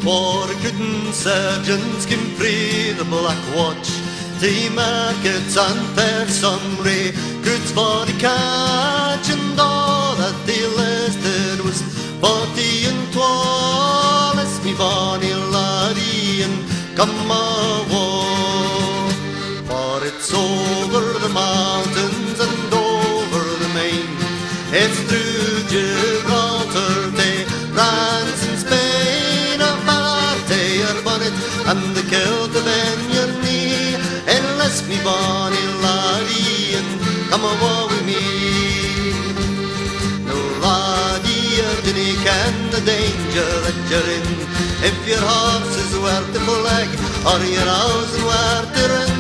For good sergeants can pray the Black Watch, to markets and fair summary, goods for the catch, and all that they listed was 40 and 12. It's me bonny laddie and come awa', for it's over the mountains and over the main, it's through Gibraltar to France and Spain, a party your bonnet and the kilt of in your knee, unless me bonny laddie and come awa' with me. No laddie, you dinna ken the danger that you're in, if your horse is worth the flag or your house is worth the ring.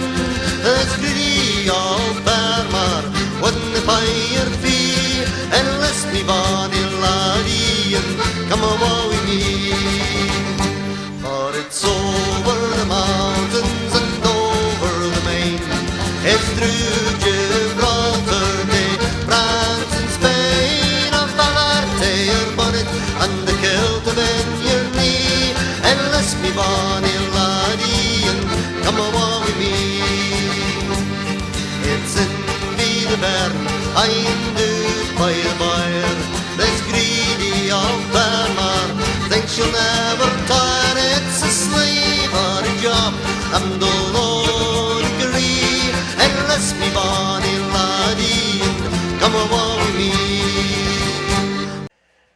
This greedy old farmer wouldn't pay your fee, unless me bonny laddie and come awa' with me. For it's over the mountains and over the main, it's through Gibraltar to France and Spain, a party your bonnet and the kilt of in your knee, unless me bonny laddie and come awa' with me. It's in the Bern, I'm due by the buyer, this greedy old farmer thinks you'll never tire. It's a slave or a job, and all agree, unless me bonny laddie and come awa' with me.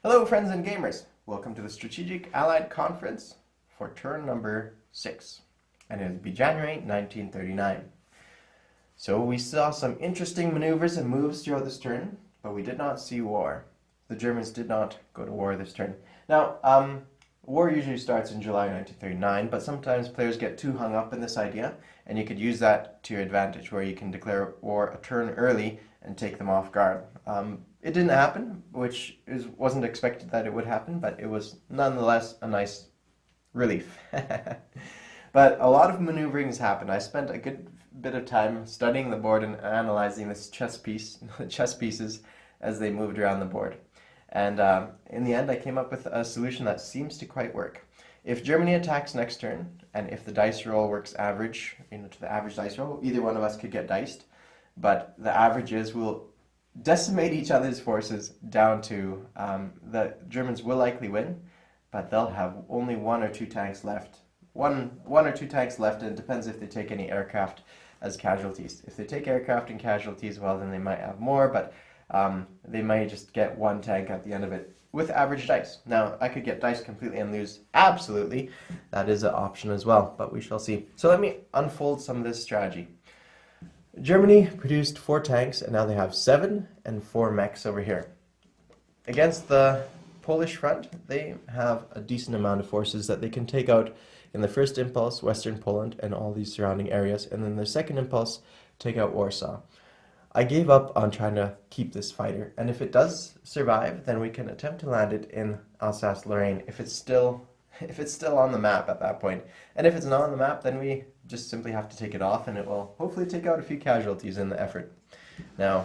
Hello friends and gamers, welcome to the Strategic Allied Conference for turn number 6, and it will be January 1939. So we saw some interesting maneuvers and moves throughout this turn, but we did not see war. The Germans did not go to war this turn. Now, war usually starts in July 1939, but sometimes players get too hung up in this idea, and you could use that to your advantage, where you can declare war a turn early and take them off guard. It didn't happen, which wasn't expected that it would happen, but it was nonetheless a nice relief. But a lot of maneuvering has happened. I spent a good bit of time studying the board and analyzing this chess pieces as they moved around the board. And in the end, I came up with a solution that seems to quite work. If Germany attacks next turn, and if the dice roll works average, to the average dice roll, either one of us could get diced, but the average is we'll decimate each other's forces down to, the Germans will likely win, but they'll have only one or two tanks left. One or two tanks left, and it depends if they take any aircraft as casualties. If they take aircraft and casualties, well, then they might have more, but they might just get one tank at the end of it with average dice. Now, I could get dice completely and lose absolutely. That is an option as well, but we shall see. So let me unfold some of this strategy. Germany produced 4 tanks, and now they have 7 and 4 mechs over here. Against the Polish front, they have a decent amount of forces that they can take out in the first impulse, Western Poland, and all these surrounding areas, and then the second impulse, take out Warsaw. I gave up on trying to keep this fighter, and if it does survive, then we can attempt to land it in Alsace-Lorraine if it's still on the map at that point. And if it's not on the map, then we just simply have to take it off, and it will hopefully take out a few casualties in the effort. Now,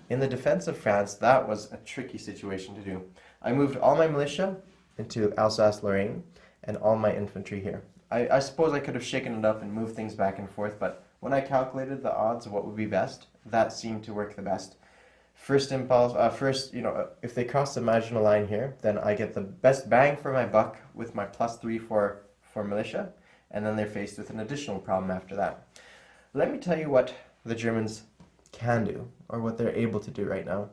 in the defense of France, that was a tricky situation to do. I moved all my militia into Alsace-Lorraine and all my infantry here. I suppose I could have shaken it up and moved things back and forth, but when I calculated the odds of what would be best, that seemed to work the best. First impulse, if they cross the Maginot Line here, then I get the best bang for my buck with my +3 for militia, and then they're faced with an additional problem after that. Let me tell you what the Germans can do, or what they're able to do right now.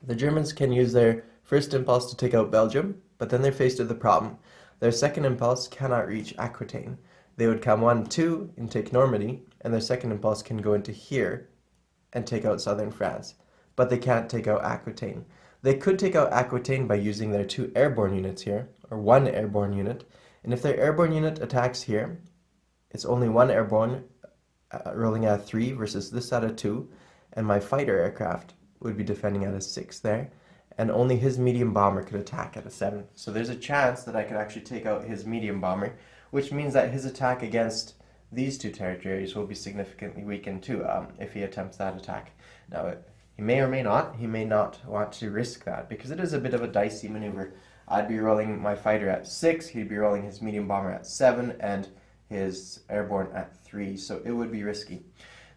The Germans can use their first impulse to take out Belgium, but then they're faced with the problem. Their second impulse cannot reach Aquitaine. They would come 1-2 and take Normandy, and their second impulse can go into here and take out southern France. But they can't take out Aquitaine. They could take out Aquitaine by using their 2 airborne units here, or 1 airborne unit, and if their airborne unit attacks here, it's only 1 airborne rolling at a 3 versus this at a 2, and my fighter aircraft would be defending at a 6 there, and only his medium bomber could attack at a 7. So there's a chance that I could actually take out his medium bomber, which means that his attack against these 2 territories will be significantly weakened too, if he attempts that attack. Now, he may or may not want to risk that, because it is a bit of a dicey maneuver. I'd be rolling my fighter at 6, he'd be rolling his medium bomber at 7, and his airborne at 3, so it would be risky.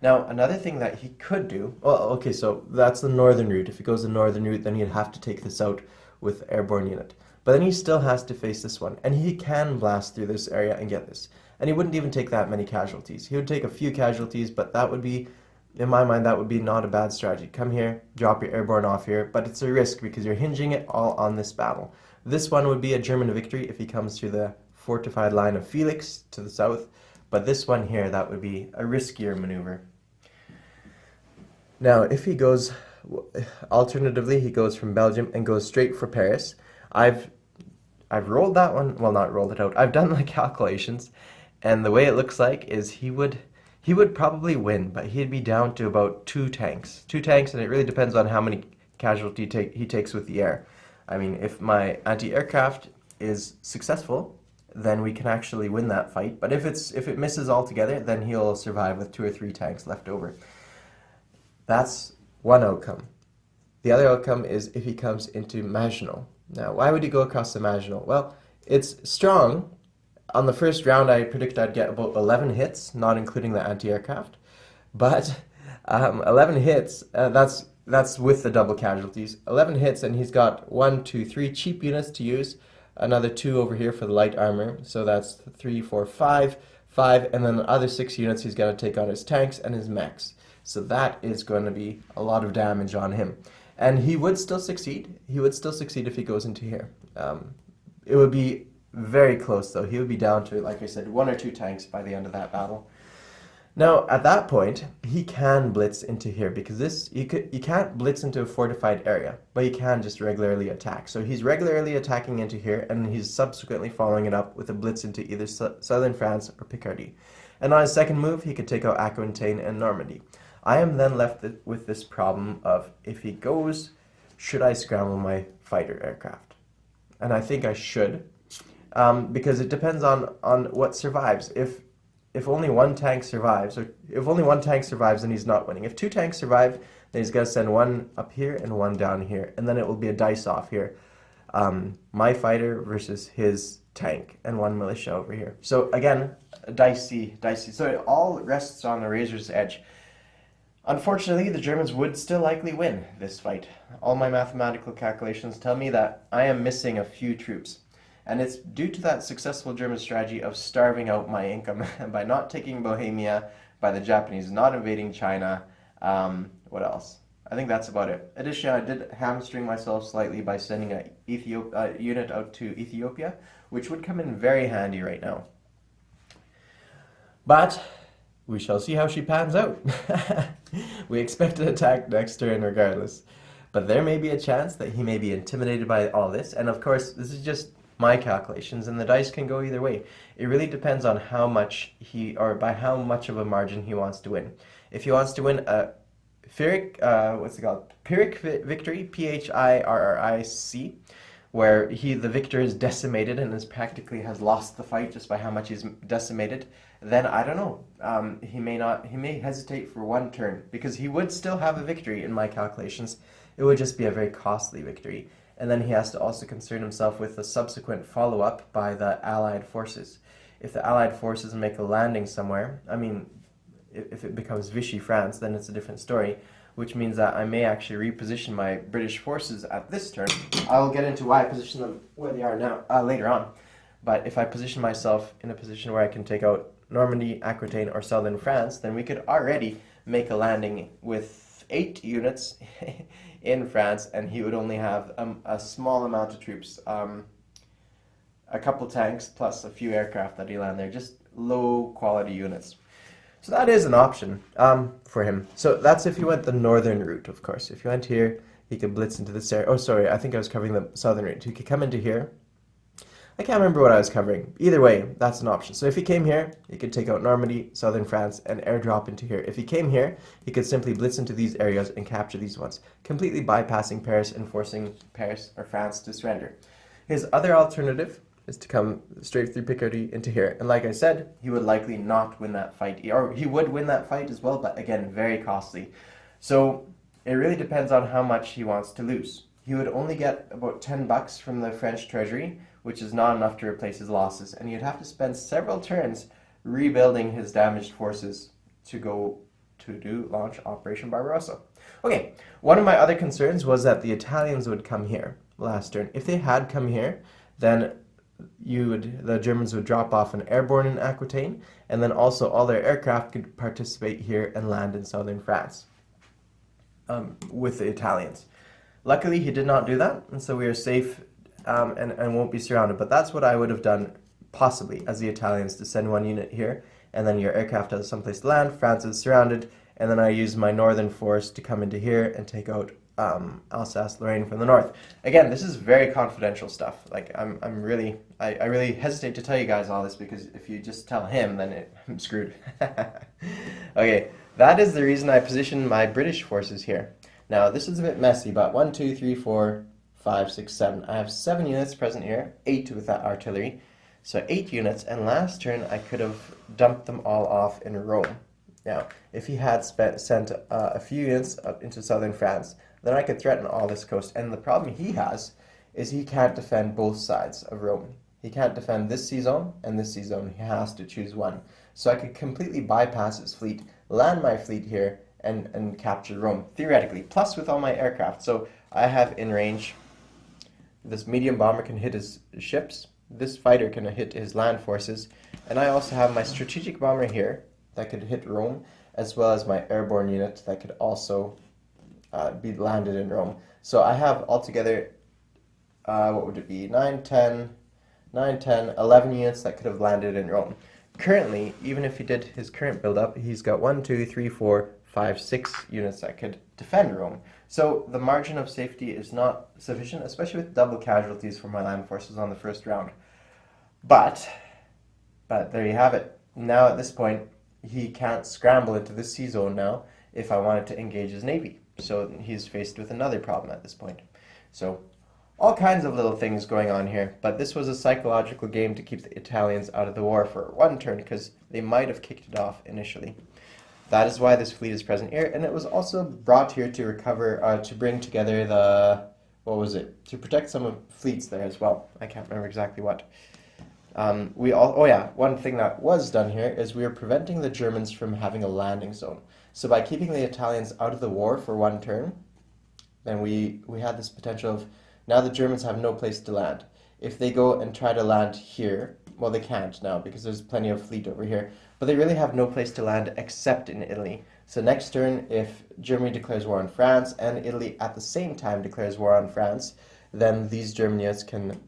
Now, another thing that he could do, well, okay, so that's the northern route. If he goes the northern route, then he'd have to take this out with airborne unit. But then he still has to face this one, and he can blast through this area and get this. And he wouldn't even take that many casualties. He would take a few casualties, but that would be, in my mind, that would be not a bad strategy. Come here, drop your airborne off here, but it's a risk because you're hinging it all on this battle. This one would be a German victory if he comes through the fortified line of Felix to the south, but this one here, that would be a riskier maneuver. Now, if he goes, alternatively, he goes from Belgium and goes straight for Paris. I've rolled that one, well, not rolled it out. I've done the calculations, and the way it looks like is he would probably win, but he'd be down to about 2 tanks. 2 tanks, and it really depends on how many casualties he takes with the air. I mean, if my anti-aircraft is successful, then we can actually win that fight. But if it misses altogether, then he'll survive with 2 or 3 tanks left over. That's one outcome. The other outcome is if he comes into Maginot. Now, why would he go across the Maginot? Well, it's strong. On the first round, I predict I'd get about 11 hits, not including the anti-aircraft. But 11 hits, that's with the double casualties. 11 hits, and he's got 1, 2, 3 cheap units to use. Another 2 over here for the light armor. So that's 3, 4, 5, and then the other 6 units he's going to take on his tanks and his mechs. So that is going to be a lot of damage on him. And he would still succeed. He would still succeed if he goes into here. It would be very close, though. He would be down to, like I said, 1 or 2 tanks by the end of that battle. Now, at that point, he can blitz into here, because you can't blitz into a fortified area, but you can just regularly attack. So he's regularly attacking into here, and he's subsequently following it up with a blitz into either southern France or Picardy. And on his second move, he could take out Aquitaine and Normandy. I am then left with this problem of, if he goes, should I scramble my fighter aircraft? And I think I should, because it depends on what survives. If only 1 tank survives, or if only 1 tank survives, then he's not winning. If 2 tanks survive, then he's going to send 1 up here and 1 down here, and then it will be a dice-off here. My fighter versus his tank, and 1 militia over here. So again, dicey. So it all rests on the razor's edge. Unfortunately, the Germans would still likely win this fight. All my mathematical calculations tell me that I am missing a few troops. And it's due to that successful German strategy of starving out my income by not taking Bohemia, by the Japanese not invading China. What else? I think that's about it. Additionally, I did hamstring myself slightly by sending a unit out to Ethiopia, which would come in very handy right now. But we shall see how she pans out. We expect an attack next turn regardless. But there may be a chance that he may be intimidated by all this. And of course, this is just my calculations, and the dice can go either way. It really depends on how much by how much of a margin he wants to win. If he wants to win a Pyrrhic, Pyrrhic victory, Phirric, where the victor is decimated and practically has lost the fight just by how much he's decimated, then I don't know. He may hesitate for 1 turn, because he would still have a victory in my calculations. It would just be a very costly victory. And then he has to also concern himself with the subsequent follow-up by the Allied forces. If the Allied forces make a landing somewhere, I mean, if it becomes Vichy France, then it's a different story, which means that I may actually reposition my British forces at this turn. I'll get into why I position them where they are now later on. But if I position myself in a position where I can take out Normandy, Aquitaine, or southern France, then we could already make a landing with 8 units in France, and he would only have a small amount of troops, a couple tanks plus a few aircraft that he land there, just low quality units. So that is an option for him. So that's if he went the northern route, of course. If he went here, he could blitz into this area. Oh, sorry, I think I was covering the southern route. He could come into here. I can't remember what I was covering. Either way, that's an option. So if he came here, he could take out Normandy, southern France, and airdrop into here. If he came here, he could simply blitz into these areas and capture these ones, completely bypassing Paris and forcing Paris or France to surrender. His other alternative is to come straight through Picardy into here. And like I said, he would likely not win that fight. Or he would win that fight as well, but again, very costly. So it really depends on how much he wants to lose. he would only get about $10 from the French treasury, which is not enough to replace his losses, and he'd have to spend several turns rebuilding his damaged forces to go to launch Operation Barbarossa. Okay, one of my other concerns was that the Italians would come here last turn. If they had come here, then the Germans would drop off an airborne in Aquitaine, and then also all their aircraft could participate here and land in southern France with the Italians. Luckily, he did not do that, and so we are safe and won't be surrounded. But that's what I would have done, possibly, as the Italians, to send one unit here, and then your aircraft has someplace to land, France is surrounded, and then I use my northern force to come into here and take out Alsace-Lorraine from the north. Again, this is very confidential stuff. Like, I really hesitate to tell you guys all this, because if you just tell him, then I'm screwed. Okay, that is the reason I positioned my British forces here. Now, this is a bit messy, but 1, 2, 3, 4, 5, 6, 7. I have 7 units present here, 8 with that artillery. So 8 units, and last turn I could have dumped them all off in Rome. Now, if he had sent a few units up into southern France, then I could threaten all this coast. And the problem he has is he can't defend both sides of Rome. He can't defend this sea zone and this sea zone. He has to choose one. So I could completely bypass his fleet, land my fleet here, and capture Rome, theoretically, plus with all my aircraft. So I have in range, this medium bomber can hit his ships, this fighter can hit his land forces, and I also have my strategic bomber here that could hit Rome, as well as my airborne unit that could also be landed in Rome. So I have altogether, what would it be, 11 units that could have landed in Rome. Currently, even if he did his current build-up, he's got 1, 2, 3, 4, 5, 6 units that could defend Rome. So the margin of safety is not sufficient, especially with double casualties for my land forces on the first round. But there you have it. Now at this point, he can't scramble into this sea zone now if I wanted to engage his navy. So he's faced with another problem at this point. So all kinds of little things going on here, but this was a psychological game to keep the Italians out of the war for one turn, because they might have kicked it off initially. That is why this fleet is present here, and it was also brought here to recover, to bring together the, to protect some of fleets there as well. I can't remember exactly what. One thing that was done here is we were preventing the Germans from having a landing zone. So by keeping the Italians out of the war for one turn, then we had this potential of, now the Germans have no place to land. If they go and try to land here, well, they can't now because there's plenty of fleet over here, but they really have no place to land except in Italy. So next turn, if Germany declares war on France and Italy at the same time declares war on France, then these German units can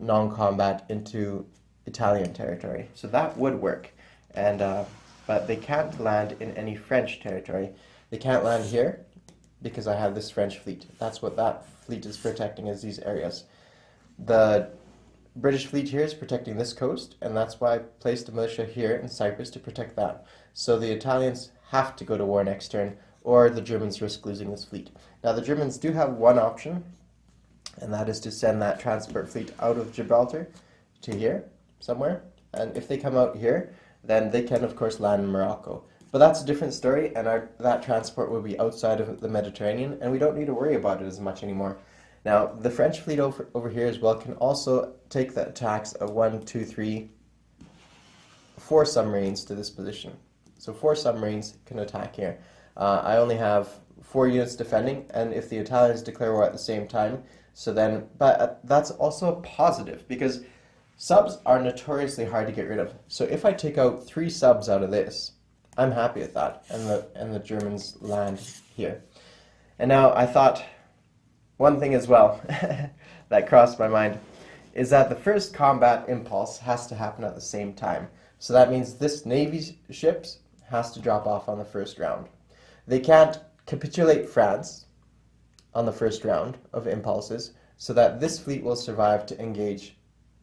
non-combat into Italian territory. So that would work, and but they can't land in any French territory. They can't land here because I have this French fleet. That's what that fleet is protecting, is these areas. The British fleet here is protecting this coast, and that's why I placed a militia here in Cyprus to protect that. So the Italians have to go to war next turn, or the Germans risk losing this fleet. Now the Germans do have one option, and that is to send that transport fleet out of Gibraltar to here, somewhere. And if they come out here, then they can of course land in Morocco. But that's a different story, and that transport will be outside of the Mediterranean, and we don't need to worry about it as much anymore. Now, the French fleet over here as well can also take the attacks of 1, 2, 3, 4 submarines to this position. So 4 submarines can attack here. I only have 4 units defending, and if the Italians declare war at the same time, so then, but that's also a positive, because subs are notoriously hard to get rid of. So if I take out 3 subs out of this, I'm happy with that, and the Germans land here. And now I thought, one thing as well that crossed my mind is that the first combat impulse has to happen at the same time. So that means this Navy ships has to drop off on the first round. They can't capitulate France on the first round of impulses, so that this fleet will survive to engage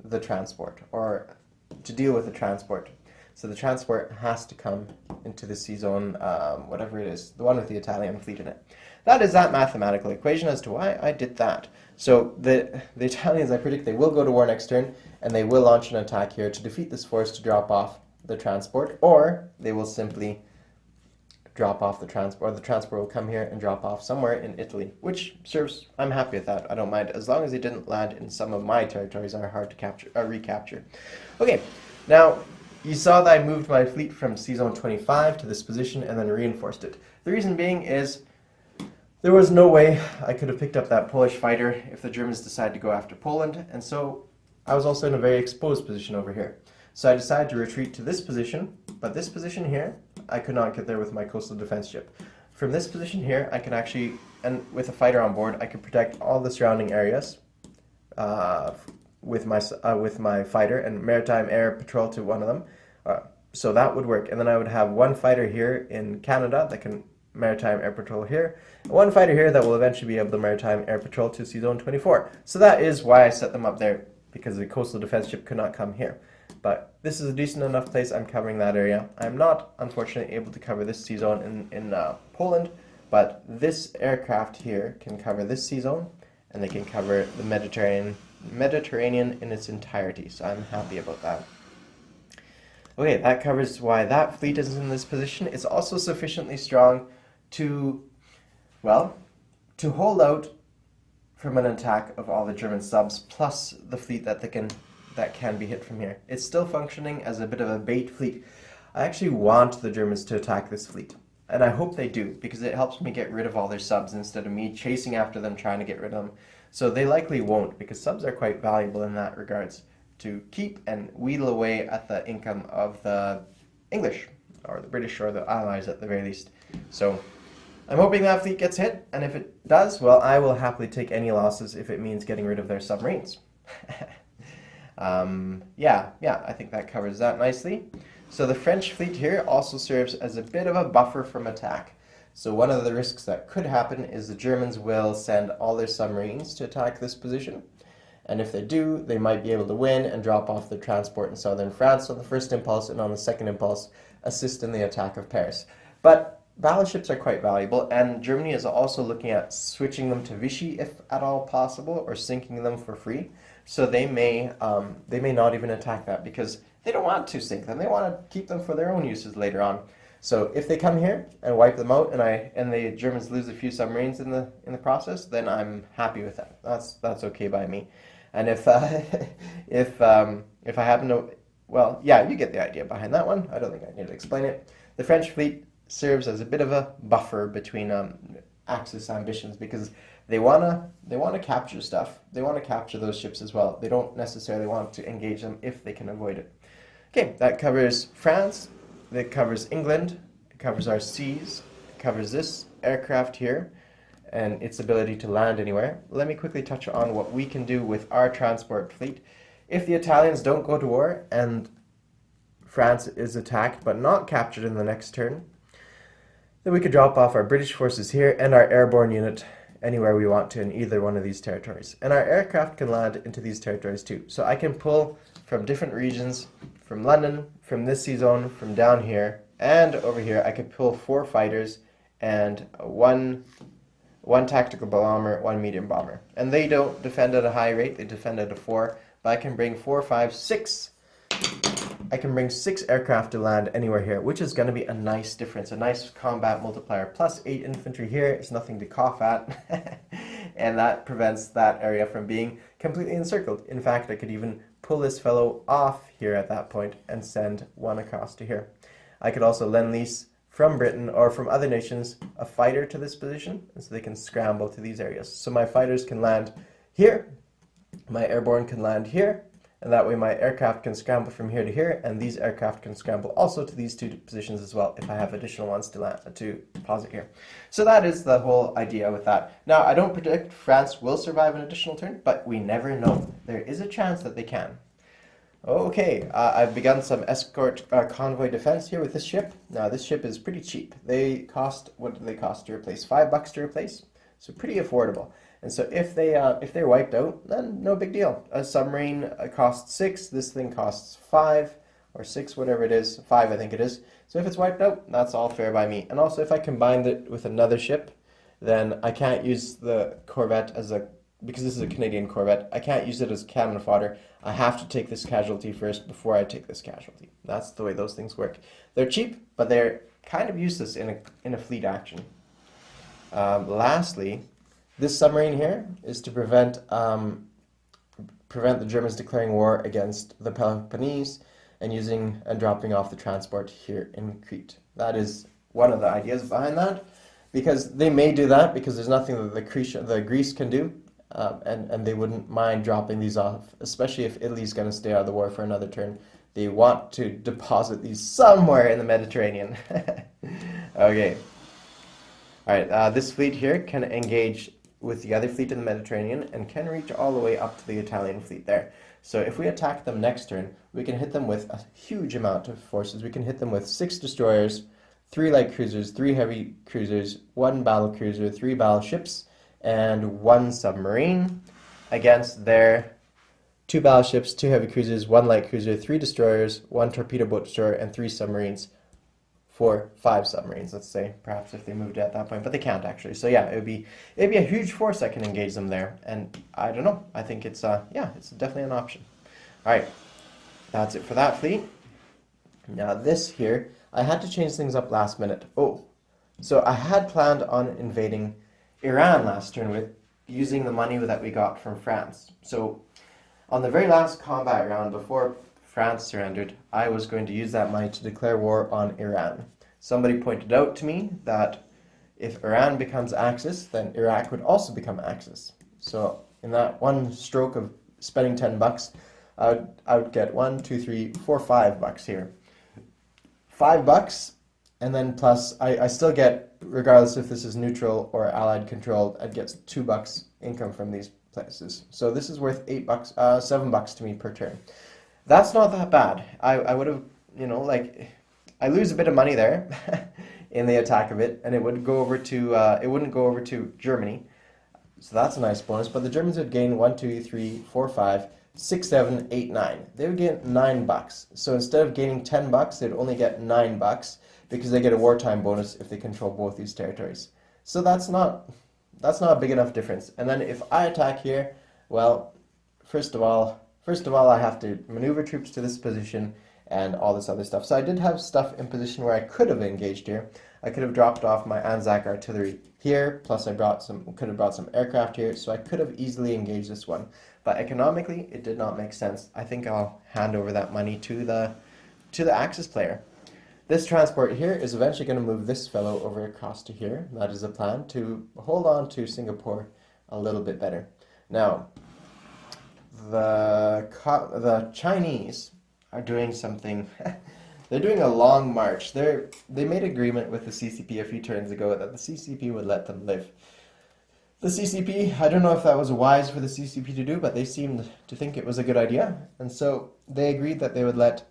the transport, or to deal with the transport. So the transport has to come into the sea zone, whatever it is, the one with the Italian fleet in it. That is that mathematical equation as to why I did that. So the Italians, I predict they will go to war next turn, and they will launch an attack here to defeat this force to drop off the transport, or they will simply drop off the transport, or the transport will come here and drop off somewhere in Italy, which serves, I'm happy with that. I don't mind, as long as they didn't land in some of my territories that are hard to capture, recapture. Okay, now you saw that I moved my fleet from Sea Zone 25 to this position and then reinforced it. The reason being is there was no way I could have picked up that Polish fighter if the Germans decided to go after Poland, and so I was also in a very exposed position over here. So I decided to retreat to this position, but this position here, I could not get there with my coastal defense ship. From this position here, I can actually, and with a fighter on board, I could protect all the surrounding areas with my fighter and maritime air patrol to one of them. So that would work. And then I would have one fighter here in Canada that can maritime air patrol here, and one fighter here that will eventually be able to maritime air patrol to Sea Zone 24. So that is why I set them up there, because the coastal defense ship could not come here. But this is a decent enough place. I'm covering that area. I'm not, unfortunately, able to cover this sea zone in Poland, but this aircraft here can cover this sea zone, and they can cover the Mediterranean in its entirety. So I'm happy about that. Okay, that covers why that fleet is in this position. It's also sufficiently strong to, well, to hold out from an attack of all the German subs, plus the fleet that can be hit from here. It's still functioning as a bit of a bait fleet. I actually want the Germans to attack this fleet, and I hope they do, because it helps me get rid of all their subs instead of me chasing after them trying to get rid of them. So they likely won't, because subs are quite valuable in that regards, to keep and wheedle away at the income of the English, or the British, or the Allies at the very least. So I'm hoping that fleet gets hit, and if it does, well, I will happily take any losses if it means getting rid of their submarines. Yeah, I think that covers that nicely. So the French fleet here also serves as a bit of a buffer from attack. So one of the risks that could happen is the Germans will send all their submarines to attack this position. And if they do, they might be able to win and drop off their transport in southern France on the first impulse, and on the second impulse, assist in the attack of Paris. But battleships are quite valuable, and Germany is also looking at switching them to Vichy if at all possible, or sinking them for free. So they may not even attack that, because they don't want to sink them. They want to keep them for their own uses later on. So if they come here and wipe them out, and the Germans lose a few submarines in the process, then I'm happy with that. That's okay by me. And if I happen to, well, yeah, you get the idea behind that one. I don't think I need to explain it. The French fleet serves as a bit of a buffer between Axis ambitions, because they wanna capture stuff. They want to capture those ships as well. They don't necessarily want to engage them if they can avoid it. Okay, that covers France. That covers England. It covers our seas. It covers this aircraft here and its ability to land anywhere. Let me quickly touch on what we can do with our transport fleet. If the Italians don't go to war and France is attacked but not captured in the next turn, then we could drop off our British forces here and our airborne unit anywhere we want to in either one of these territories. And our aircraft can land into these territories too. So I can pull from different regions, from London, from this sea zone, from down here, and over here. I could pull 4 fighters and one tactical bomber, 1 medium bomber. And they don't defend at a high rate, they defend at a 4, but I can bring 4, 5, 6. I can bring 6 aircraft to land anywhere here, which is going to be a nice difference, a nice combat multiplier. Plus 8 infantry here is nothing to cough at, and that prevents that area from being completely encircled. In fact, I could even pull this fellow off here at that point and send one across to here. I could also lend lease from Britain or from other nations a fighter to this position, and so they can scramble to these areas. So my fighters can land here, my airborne can land here, and that way my aircraft can scramble from here to here, and these aircraft can scramble also to these 2 positions as well if I have additional ones to deposit here. So that is the whole idea with that. Now, I don't predict France will survive an additional turn, but we never know. There is a chance that they can. Okay, I've begun some escort convoy defense here with this ship. Now, this ship is pretty cheap. They cost, what do they cost to replace? $5 to replace, so pretty affordable. And so if they're wiped out, then no big deal. A submarine costs 6. This thing costs 5 or 6, whatever it is. 5, I think it is. So if it's wiped out, that's all fair by me. And also, if I combined it with another ship, then I can't use the Corvette because this is a Canadian Corvette. I can't use it as cannon fodder. I have to take this casualty first before I take this casualty. That's the way those things work. They're cheap, but they're kind of useless in a fleet action. Lastly, this submarine here is to prevent the Germans declaring war against the Peloponnese and dropping off the transport here in Crete. That is one of the ideas behind that, because they may do that because there's nothing that the Greece can do, and they wouldn't mind dropping these off, especially if Italy's going to stay out of the war for another turn. They want to deposit these somewhere in the Mediterranean. Okay. All right, this fleet here can engage with the other fleet in the Mediterranean and can reach all the way up to the Italian fleet there. So if we attack them next turn, we can hit them with a huge amount of forces. We can hit them with 6 destroyers, 3 light cruisers, 3 heavy cruisers, 1 battle cruiser, 3 battleships, and 1 submarine against their 2 battleships, 2 heavy cruisers, 1 light cruiser, 3 destroyers, 1 torpedo boat destroyer, and 3 submarines. For 5 submarines, let's say, perhaps if they moved at that point, but they can't actually. So yeah, it'd be a huge force that can engage them there, and I don't know. I think it's it's definitely an option. All right, that's it for that fleet. Now this here, I had to change things up last minute. Oh, so I had planned on invading Iran last turn with using the money that we got from France. So on the very last combat round before France surrendered, I was going to use that money to declare war on Iran. Somebody pointed out to me that if Iran becomes Axis, then Iraq would also become Axis. So in that one stroke of spending $10, I would get $5 here. $5, and then plus I still get, regardless if this is neutral or Allied controlled, I'd get $2 income from these places. So this is worth $7 to me per turn. That's not that bad. I would have, I lose a bit of money there in the attack of it, and it would go over to, it wouldn't go over to Germany. So that's a nice bonus, but the Germans would gain 1, 2, 3, 4, 5, 6, 7, 8, 9. They would get $9. So instead of gaining $10, they'd only get $9 because they get a wartime bonus if they control both these territories. So that's not a big enough difference. And then if I attack here, well, first of all, I have to maneuver troops to this position and all this other stuff. So I did have stuff in position where I could have engaged here. I could have dropped off my Anzac artillery here, plus I could have brought some aircraft here, so I could have easily engaged this one. But economically, it did not make sense. I think I'll hand over that money to the Axis player. This transport here is eventually going to move this fellow over across to here. That is a plan to hold on to Singapore a little bit better. Now, the Chinese are doing something. They're doing a long march. They made agreement with the CCP a few turns ago that the CCP would let them live. The CCP, I don't know if that was wise for the CCP to do, but they seemed to think it was a good idea. And so they agreed that they would let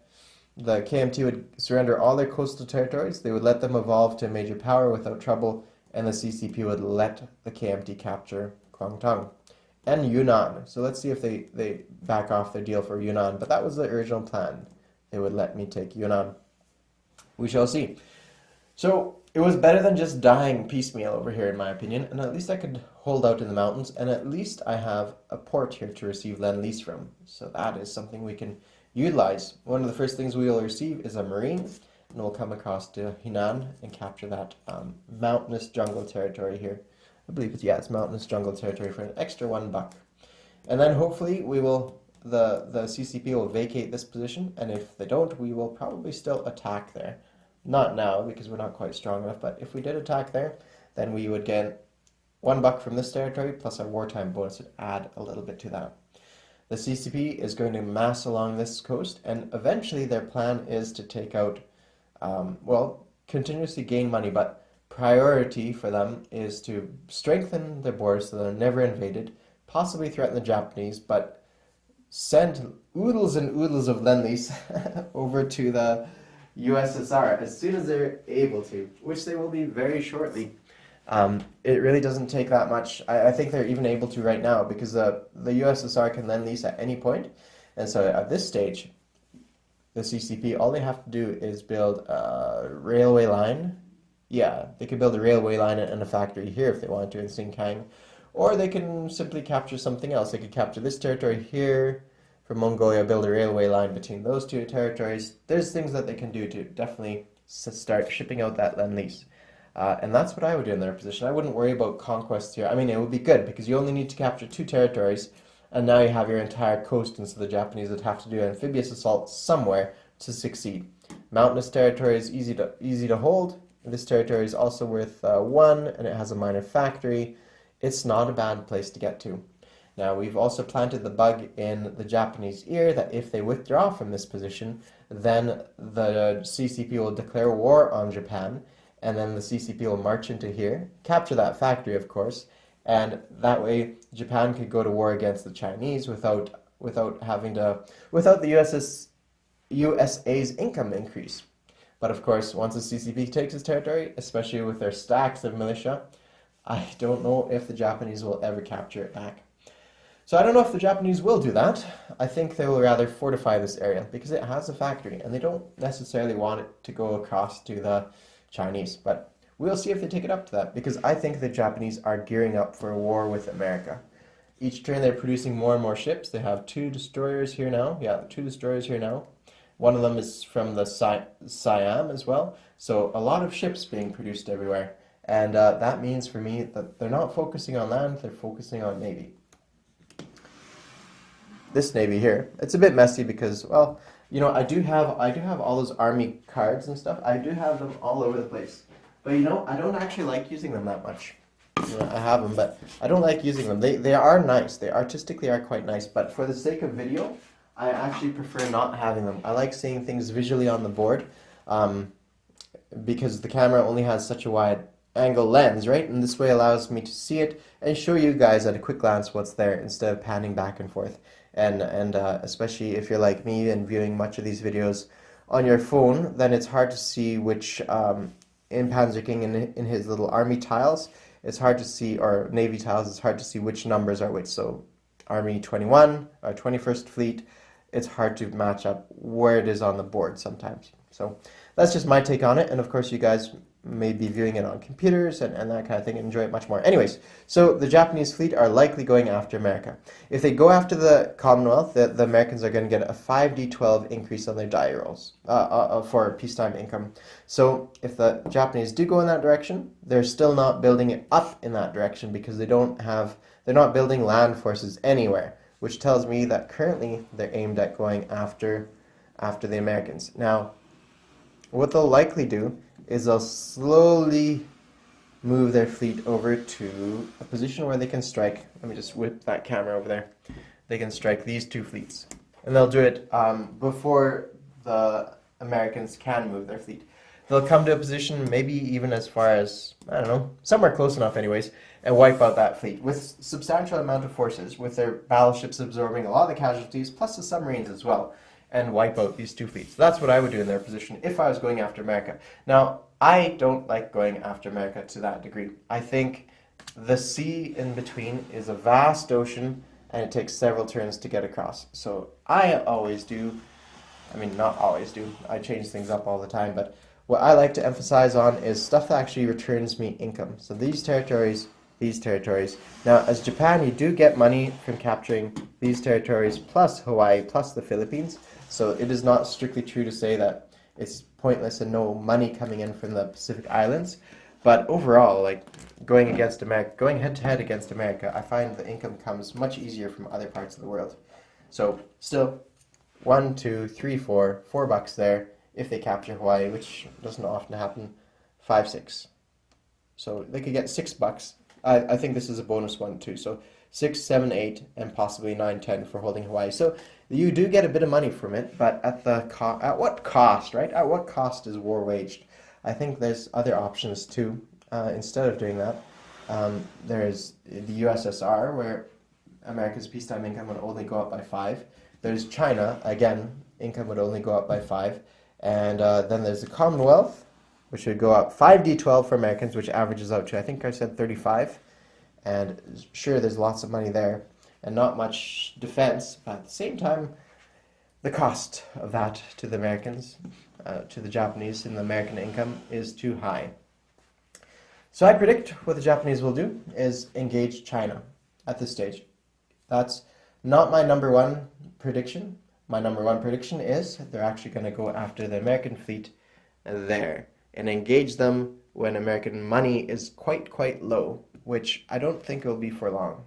the KMT would surrender all their coastal territories. They would let them evolve to a major power without trouble, and the CCP would let the KMT capture Guangdong and Yunnan. So let's see if they back off their deal for Yunnan. But that was the original plan. They would let me take Yunnan. We shall see. So it was better than just dying piecemeal over here, in my opinion, and at least I could hold out in the mountains, and at least I have a port here to receive Lend-Lease from. So that is something we can utilize. One of the first things we will receive is a marine, and we'll come across to Henan and capture that mountainous jungle territory here. I believe it's mountainous jungle territory for an extra $1. And then hopefully the CCP will vacate this position, and if they don't, we will probably still attack there. Not now, because we're not quite strong enough, but if we did attack there, then we would get $1 from this territory, plus our wartime bonus would add a little bit to that. The CCP is going to mass along this coast, and eventually their plan is to take out, continuously gain money, but priority for them is to strengthen their borders so they're never invaded, possibly threaten the Japanese, but send oodles and oodles of Lend-Lease over to the USSR as soon as they're able to, which they will be very shortly. It really doesn't take that much. I think they're even able to right now, because the USSR can Lend-Lease at any point. And so at this stage, the CCP, all they have to do is build a railway line. Yeah, they could build a railway line and a factory here if they wanted to in Xinjiang. Or they can simply capture something else. They could capture this territory here from Mongolia, build a railway line between those two territories. There's things that they can do to definitely start shipping out that Lend-Lease. And that's what I would do in their position. I wouldn't worry about conquest here. I mean, it would be good because you only need to capture 2 territories, and now you have your entire coast, and so the Japanese would have to do an amphibious assault somewhere to succeed. Mountainous territory is easy to hold. This territory is also worth 1, and it has a minor factory. It's not a bad place to get to. Now, we've also planted the bug in the Japanese ear that if they withdraw from this position, then the CCP will declare war on Japan, and then the CCP will march into here, capture that factory, of course, and that way Japan could go to war against the Chinese without the USA's income increase. But of course, once the CCP takes its territory, especially with their stacks of militia, I don't know if the Japanese will ever capture it back. So I don't know if the Japanese will do that. I think they will rather fortify this area because it has a factory and they don't necessarily want it to go across to the Chinese. But we'll see if they take it up to that because I think the Japanese are gearing up for a war with America. Each turn they're producing more and more ships. They have 2 destroyers here now. Yeah, 2 destroyers here now. One of them is from the Siam as well. So a lot of ships being produced everywhere. And that means for me that they're not focusing on land, they're focusing on navy. This navy here, it's a bit messy because, well, you know, I do have all those army cards and stuff. I do have them all over the place. But you know, I don't actually like using them that much. You know, I have them, but I don't like using them. They are nice. They artistically are quite nice, but for the sake of video, I actually prefer not having them. I like seeing things visually on the board because the camera only has such a wide angle lens, right? And this way allows me to see it and show you guys at a quick glance what's there instead of panning back and forth. And especially if you're like me and viewing much of these videos on your phone, then it's hard to see which, in Panzer King in his little army tiles, it's hard to see, or navy tiles, it's hard to see which numbers are which. So Army 21 or 21st Fleet, it's hard to match up where it is on the board sometimes. So that's just my take on it, and of course you guys may be viewing it on computers and that kind of thing and enjoy it much more. Anyways, so the Japanese fleet are likely going after America. If they go after the Commonwealth, the Americans are going to get a 5d12 increase on their die rolls for peacetime income. So if the Japanese do go in that direction, they're still not building it up in that direction because they're not building land forces anywhere, which tells me that currently they're aimed at going after the Americans. Now, what they'll likely do is they'll slowly move their fleet over to a position where they can strike. Let me just whip that camera over there. They can strike these 2 fleets. And they'll do it before the Americans can move their fleet. They'll come to a position maybe even as far as, I don't know, somewhere close enough anyways, and wipe out that fleet with substantial amount of forces, with their battleships absorbing a lot of the casualties, plus the submarines as well, and wipe out these 2 fleets. That's what I would do in their position if I was going after America. Now, I don't like going after America to that degree. I think the sea in between is a vast ocean, and it takes several turns to get across. So I always do, I mean, not always do, I change things up all the time, but what I like to emphasize on is stuff that actually returns me income. So these territories. Now, as Japan, you do get money from capturing these territories plus Hawaii plus the Philippines. So it is not strictly true to say that it's pointless and no money coming in from the Pacific Islands. But overall, like going head to head against America, I find the income comes much easier from other parts of the world. So still, 1, 2, 3, 4 bucks there if they capture Hawaii, which doesn't often happen. 5, 6. So they could get $6. I think this is a bonus one too. So 6, 7, 8, and possibly 9, 10 for holding Hawaii. So you do get a bit of money from it, but at what cost, right? At what cost is war waged? I think there's other options too. Instead of doing that, there's the USSR, where America's peacetime income would only go up by 5. There's China, again, income would only go up by 5. And then there's the Commonwealth, which would go up 5d12 for Americans, which averages out to, I think I said 35. And sure, there's lots of money there and not much defense, but at the same time, the cost of that to the Americans, to the Japanese in the American income is too high. So I predict what the Japanese will do is engage China at this stage. That's not my number 1 prediction. My number 1 prediction is they're actually going to go after the American fleet there and engage them when American money is quite low, which I don't think will be for long.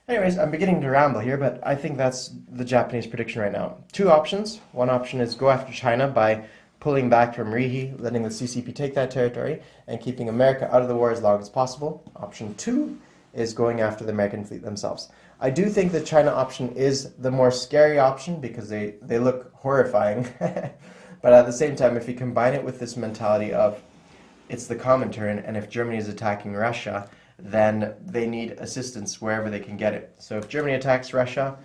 Anyways, I'm beginning to ramble here, but I think that's the Japanese prediction right now. Two options. One option is go after China by pulling back from Rihi, letting the CCP take that territory, and keeping America out of the war as long as possible. Option two is going after the American fleet themselves. I do think the China option is the more scary option because they look horrifying. But at the same time, if you combine it with this mentality of it's the Comintern, and if Germany is attacking Russia, then they need assistance wherever they can get it. So if Germany attacks Russia,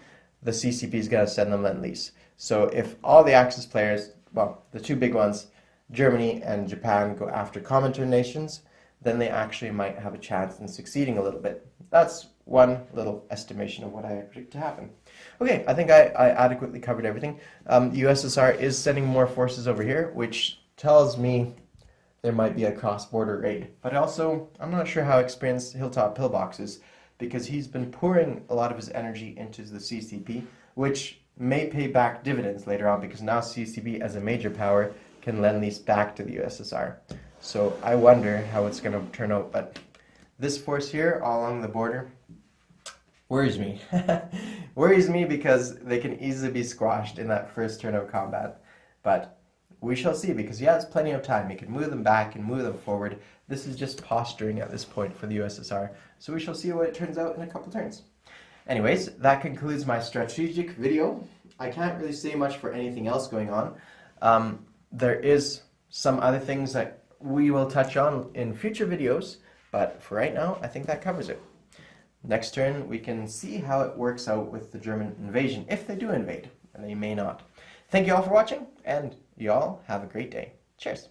the CCP is going to send them Lend-Lease. So if all the Axis players, well, the two big ones, Germany and Japan, go after Comintern nations, then they actually might have a chance in succeeding a little bit. That's one little estimation of what I predict to happen. Okay, I think I adequately covered everything. The USSR is sending more forces over here, which tells me there might be a cross-border raid. But also, I'm not sure how experienced Hilltop Pillbox is, because he's been pouring a lot of his energy into the CCP, which may pay back dividends later on, because now CCP, as a major power, can Lend-Lease back to the USSR. So I wonder how it's going to turn out. But this force here, all along the border, worries me. Worries me because they can easily be squashed in that first turn of combat. But we shall see, because he has plenty of time. He can move them back and move them forward. This is just posturing at this point for the USSR. So we shall see what it turns out in a couple turns. Anyways, that concludes my strategic video. I can't really say much for anything else going on. There is some other things that we will touch on in future videos, but for right now, I think that covers it. Next turn, we can see how it works out with the German invasion, if they do invade, and they may not. Thank you all for watching, and you all have a great day. Cheers!